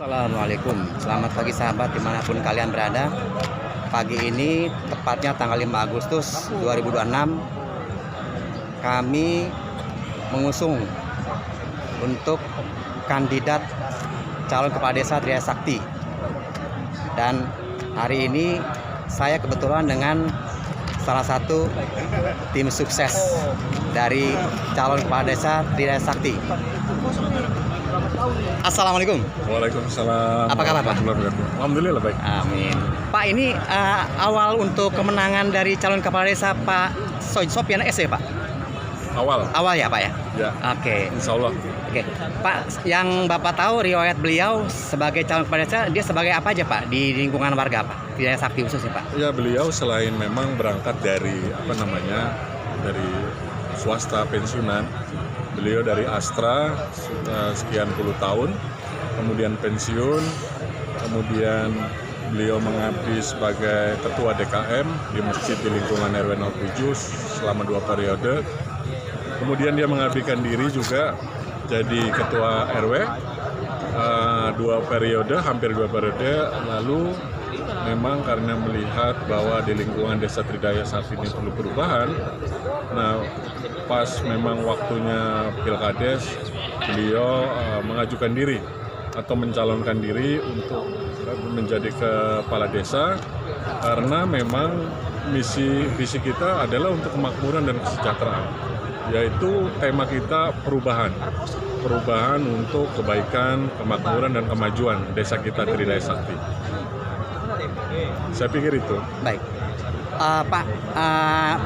Assalamualaikum, selamat pagi sahabat dimanapun kalian berada. Pagi ini tepatnya tanggal 5 Agustus 2026 kami mengusung untuk kandidat calon kepala desa Tridaya Sakti. Dan hari ini saya kebetulan dengan salah satu tim sukses dari calon kepala desa Tridaya Sakti. Assalamualaikum. Waalaikumsalam. Apa kabar, Pak? Alhamdulillah baik. Amin. Pak, ini awal untuk kemenangan dari calon kepala desa Pak Sopyan S ya, Pak? Awal Ya, Pak ya? ya. Oke. Insya Allah. Oke. Pak, yang Bapak tahu riwayat beliau sebagai calon kepala desa, dia sebagai apa aja, Pak? Di lingkungan warga, Pak? Tridaya Sakti khususnya, Pak? Ya, beliau selain memang berangkat dari dari swasta pensiunan, beliau dari Astra sekian puluh tahun, kemudian pensiun, kemudian beliau mengabdi sebagai ketua DKM di masjid di lingkungan RW 07 selama 2 periode. Kemudian dia mengabdikan diri juga jadi ketua RW 2 periode, hampir 2 periode. Lalu memang karena melihat bahwa di lingkungan desa Tridaya saat ini perlu perubahan, nah pas memang waktunya Pilkades, beliau mengajukan diri atau mencalonkan diri untuk menjadi kepala desa, karena memang visi kita adalah untuk kemakmuran dan kesejahteraan, yaitu tema kita perubahan untuk kebaikan, kemakmuran dan kemajuan desa kita Tridaya Sakti. Saya pikir itu. Baik. Pak,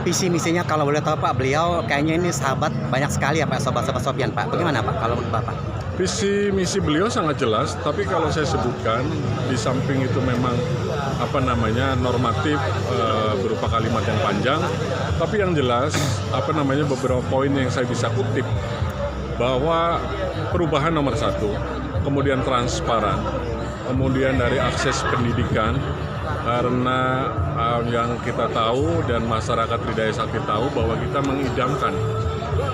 visi misinya kalau boleh tahu, Pak, beliau kayaknya ini sahabat banyak sekali ya, Pak, sobat-sobat Sopyan, Pak. Bagaimana, Pak, kalau menurut Bapak? Visi misi beliau sangat jelas, tapi kalau saya sebutkan di samping itu memang normatif berupa kalimat yang panjang, tapi yang jelas beberapa poin yang saya bisa kutip bahwa perubahan nomor 1, kemudian transparan, kemudian dari akses pendidikan, karena yang kita tahu dan masyarakat Tridaya Sakti tahu bahwa kita mengidamkan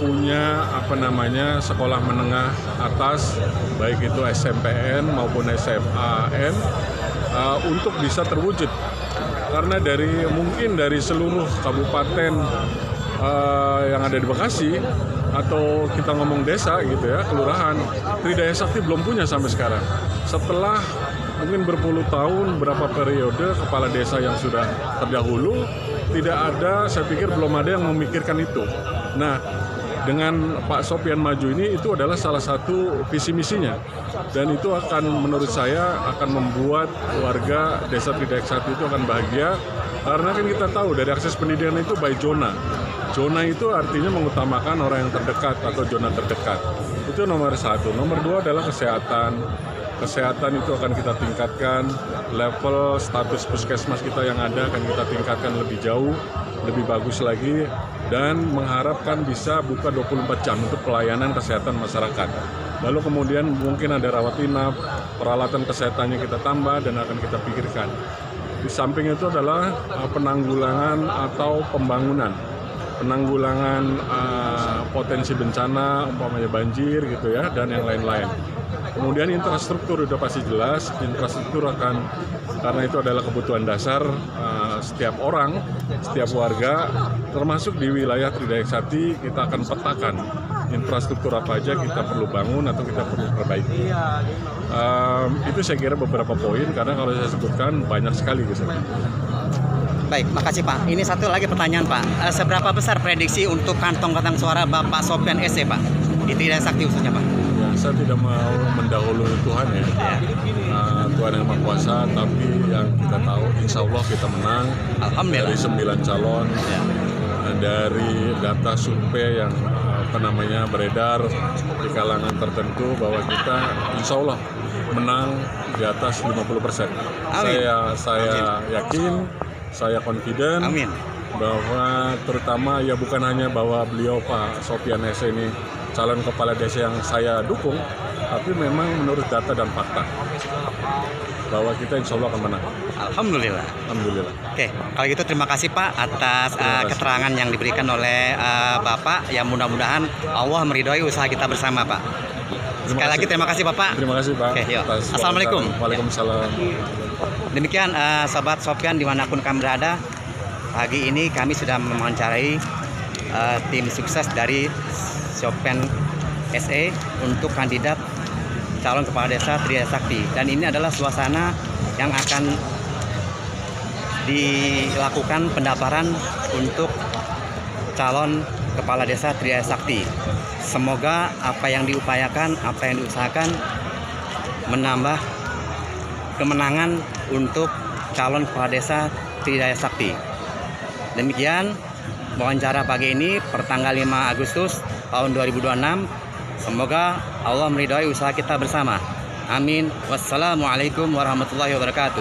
punya sekolah menengah atas, baik itu SMPN maupun SMAN, untuk bisa terwujud. Karena mungkin dari seluruh kabupaten yang ada di Bekasi, atau kita ngomong desa gitu ya, kelurahan, Tridaya Sakti belum punya sampai sekarang. Setelah mungkin berpuluh tahun, berapa periode kepala desa yang sudah terdahulu, tidak ada, saya pikir belum ada yang memikirkan itu. Nah, dengan Pak Sopyan maju ini, itu adalah salah satu visi misinya, dan itu akan, menurut saya, akan membuat warga desa Tridaya Sakti itu akan bahagia, karena kan kita tahu dari akses pendidikan itu by zona. Zona itu artinya mengutamakan orang yang terdekat atau zona terdekat. Itu nomor 1. Nomor 2 adalah kesehatan. Kesehatan itu akan kita tingkatkan, level status puskesmas kita yang ada akan kita tingkatkan lebih jauh, lebih bagus lagi, dan mengharapkan bisa buka 24 jam untuk pelayanan kesehatan masyarakat. Lalu kemudian mungkin ada rawat inap, peralatan kesehatannya kita tambah dan akan kita pikirkan. Di samping itu adalah penanggulangan atau penanggulangan potensi bencana, umpamanya banjir gitu ya, dan yang lain-lain. Kemudian infrastruktur sudah pasti jelas, infrastruktur karena itu adalah kebutuhan dasar setiap orang, setiap warga, termasuk di wilayah Tridaya Sakti, kita akan petakan infrastruktur apa aja kita perlu bangun atau kita perlu perbaiki. Itu saya kira beberapa poin, karena kalau saya sebutkan banyak sekali gitu. Baik, makasih, Pak. Ini satu lagi pertanyaan, Pak. Seberapa besar prediksi untuk kantong-kantong suara Bapak Sopyan S ya, Pak, di Tridaya Sakti khususnya, Pak? Ya, saya tidak mau mendahului Tuhan ya. Tuhan yang Maha Kuasa, tapi yang kita tahu insya Allah kita menang. Alhamdulillah. Dari 9 calon, dari data survei yang beredar di kalangan tertentu bahwa kita insya Allah menang di atas 50%. Amin. Saya yakin, saya confident. Amin. Bahwa terutama ya bukan hanya bahwa beliau Pak Sopyan S ini calon kepala desa yang saya dukung, tapi memang menurut data dan fakta bahwa kita insya Allah akan menang. Alhamdulillah. Alhamdulillah. Oke, kalau gitu terima kasih, Pak, atas keterangan yang diberikan oleh Bapak. Ya, mudah-mudahan Allah meridhoi usaha kita bersama, Pak. Sekali lagi terima kasih Bapak. Terima kasih Pak. Oke, yuk. atas Assalamualaikum. wawancara. Waalaikumsalam. Demikian Sobat Sopyan dimanapun kami berada. Pagi ini kami sudah mewawancarai tim sukses dari Sopyan SE untuk kandidat calon kepala desa Tridaya Sakti. Dan ini adalah suasana yang akan dilakukan pendaftaran untuk calon kepala desa Tridaya Sakti. Semoga apa yang diupayakan, apa yang diusahakan menambah kemenangan untuk calon kepala desa Tridaya Sakti. Demikian wawancara pagi ini pertanggal 5 Agustus tahun 2026. Semoga Allah meridhai usaha kita bersama. Amin. Wassalamualaikum warahmatullahi wabarakatuh.